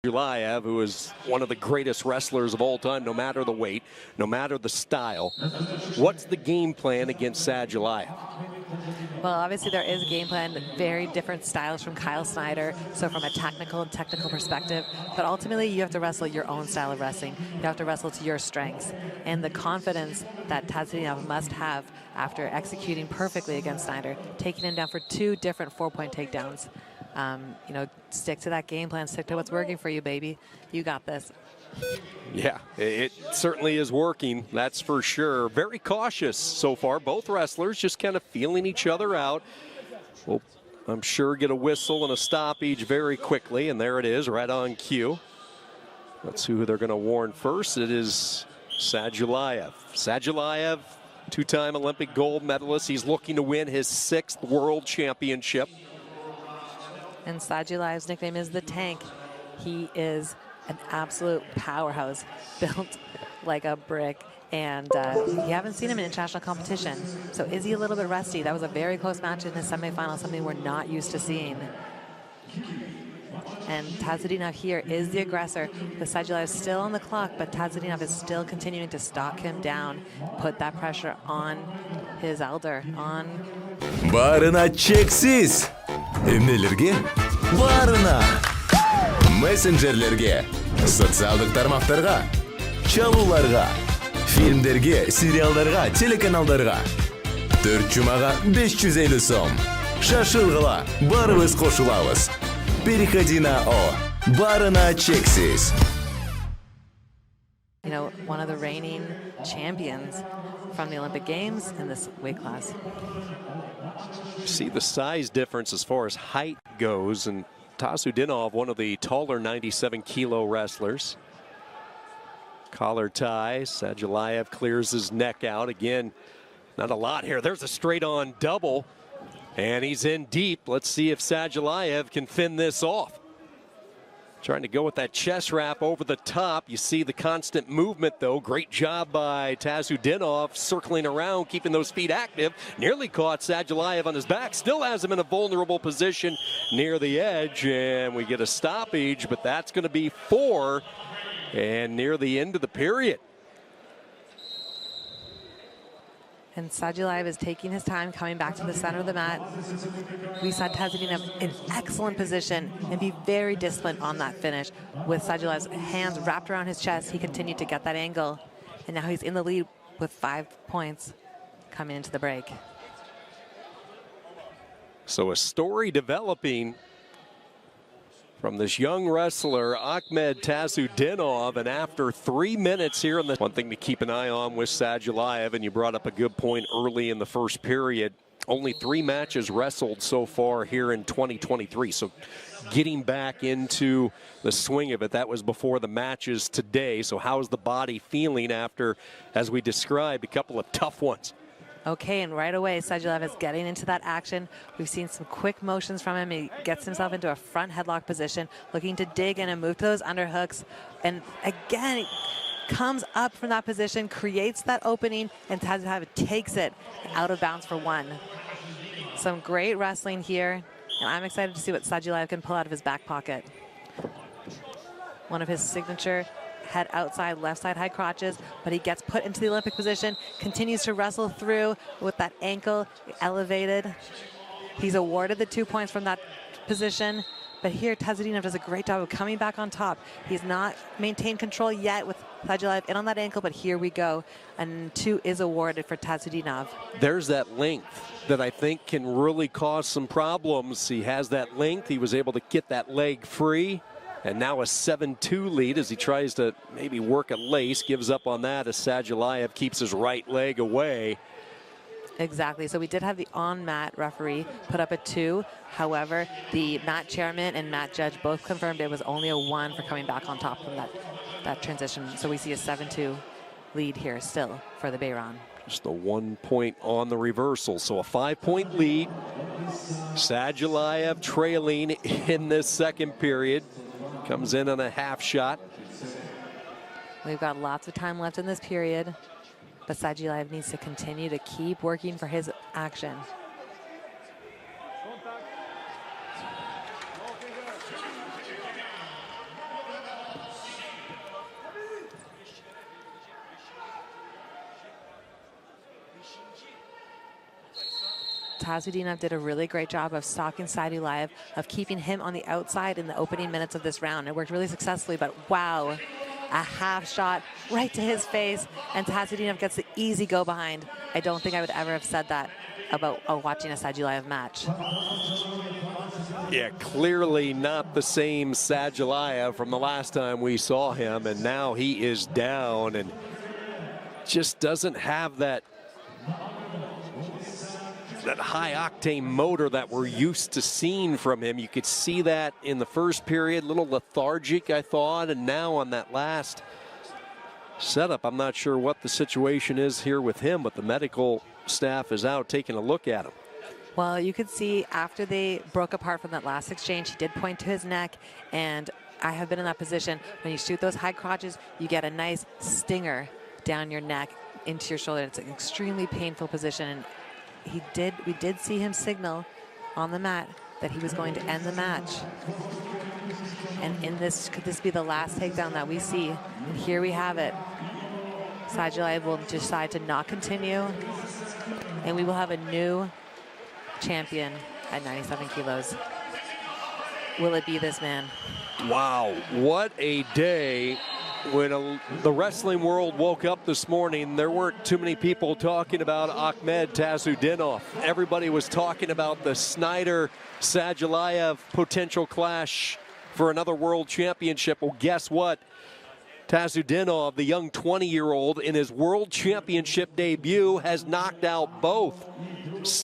SADULAEV, who is one of the greatest wrestlers of all time, no matter the weight, no matter the style. What's the game plan against SADULAEV? Well, obviously there is a game plan, very different styles from Kyle Snyder, so from a technical and technical perspective, but ultimately you have to wrestle your own style of wrestling. You have to wrestle to your strengths, and the confidence that TAJUDINOV must have after executing perfectly against Snyder, taking him down for 2 different 4-point takedowns. You know, stick to that game plan, stick to what's working for you, baby. You got this. Yeah, it certainly is working, that's for sure. Very cautious so far. Both wrestlers just kind of feeling each other out. Well, I'm sure get a whistle and a stoppage very quickly, and there it is, right on cue. Let's see who they're going to warn first. It is SADULAEV. SADULAEV, 2-time Olympic gold medalist. He's looking to win his 6th world championship. And SADULAEV's nickname is the Tank. He is an absolute powerhouse, built like a brick, and you haven't seen him in international competition. So is he a little bit rusty? That was a very close match in his semifinal, something we're not used to seeing. And TAJUDINOV here is the aggressor. With SADULAEV still on the clock, but TAJUDINOV is still continuing to stalk him down, put that pressure on his elder, on... Барына чексиз! Эмнелерге? Барына! Мессенджерлерге, социалдык тармактарга, чалууларга, фильмдерге, сериалдарга, телеканалдарга. 4 жумага 550 сом. Шашылгыла, барыбыз кошулабыз. Переходи на О. Барына чексиз. You know, one of the reigning champions from the Olympic Games in this weight class. See the size difference as far as height goes, and TAJUDINOV, one of the taller 97-kilo wrestlers. Collar tie, SADULAEV clears his neck out. Again, not a lot here. There's a straight-on double, and he's in deep. Let's see if SADULAEV can fin this off. Trying to go with that chest wrap over the top. You see the constant movement, though. Great job by TAJUDINOV circling around, keeping those feet active. Nearly caught SADULAEV on his back. Still has him in a vulnerable position near the edge. And we get a stoppage, but that's going to be 4 and near the end of the period. And SADULAEV is taking his time, coming back to the center of the mat. We saw TAJUDINOV in excellent position and be very disciplined on that finish. With SADULAEV's hands wrapped around his chest, he continued to get that angle. And now he's in the lead with 5 points coming into the break. So a story developing from this young wrestler, Ahmad TAJUDINOV, and after 3 minutes here in the... One thing to keep an eye on with SADULAEV, and you brought up a good point early in the first period, only 3 matches wrestled so far here in 2023, so getting back into the swing of it. That was before the matches today, so how's the body feeling after, as we described, a couple of tough ones? Okay, and right away, SADULAEV is getting into that action. We've seen some quick motions from him. He gets himself into a front headlock position, looking to dig in and move to those underhooks. And again, comes up from that position, creates that opening, and TAJUDINOV takes it out of bounds for 1. Some great wrestling here, and I'm excited to see what SADULAEV can pull out of his back pocket. One of his signature head outside, left side high crotches, but he gets put into the Olympic position, continues to wrestle through with that ankle elevated. He's awarded the 2 points from that position, but here TAJUDINOV does a great job of coming back on top. He's not maintained control yet with SADULAEV in on that ankle, but here we go, and 2 is awarded for TAJUDINOV. There's that length that I think can really cause some problems. He has that length. He was able to get that leg free. And now a 7-2 lead as he tries to maybe work a lace, gives up on that as SADULAEV keeps his right leg away. Exactly. So we did have the on-mat referee put up a 2. However, the mat chairman and mat judge both confirmed it was only a 1 for coming back on top from that transition. So we see a 7-2 lead here still for the Bayron. Just a 1 point on the reversal. So a 5-point lead. SADULAEV trailing in this second period. Comes in on a half shot. We've got lots of time left in this period, but SADULAEV needs to continue to keep working for his action. Tazudinov did a really great job of stalking Sadulaev, of keeping him on the outside in the opening minutes of this round. It worked really successfully, but wow, a half shot right to his face, and Tazudinov gets the easy go behind. I don't think I would ever have said that about watching a Sadulaev match. Yeah, clearly not the same Sadulaev from the last time we saw him, and now he is down and just doesn't have that high-octane motor that we're used to seeing from him. You could see that in the first period, a little lethargic, I thought, and now on that last setup, I'm not sure what the situation is here with him, but the medical staff is out taking a look at him. Well, you could see after they broke apart from that last exchange, he did point to his neck, and I have been in that position. When you shoot those high crotches, you get a nice stinger down your neck into your shoulder. It's an extremely painful position, and we did see him signal on the mat that he was going to end the match. And could this be the last takedown that we see? And here we have it. Sadulaev will decide to not continue, and we will have a new champion at 97 kilos. Will it be this man? Wow, what a day. When the wrestling world woke up this morning, there weren't too many people talking about Ahmed Tazudinov. Everybody was talking about the Snyder-Sadulaev potential clash for another world championship. Well, guess what? Tazudinov, the young 20-year-old, in his world championship debut, has knocked out both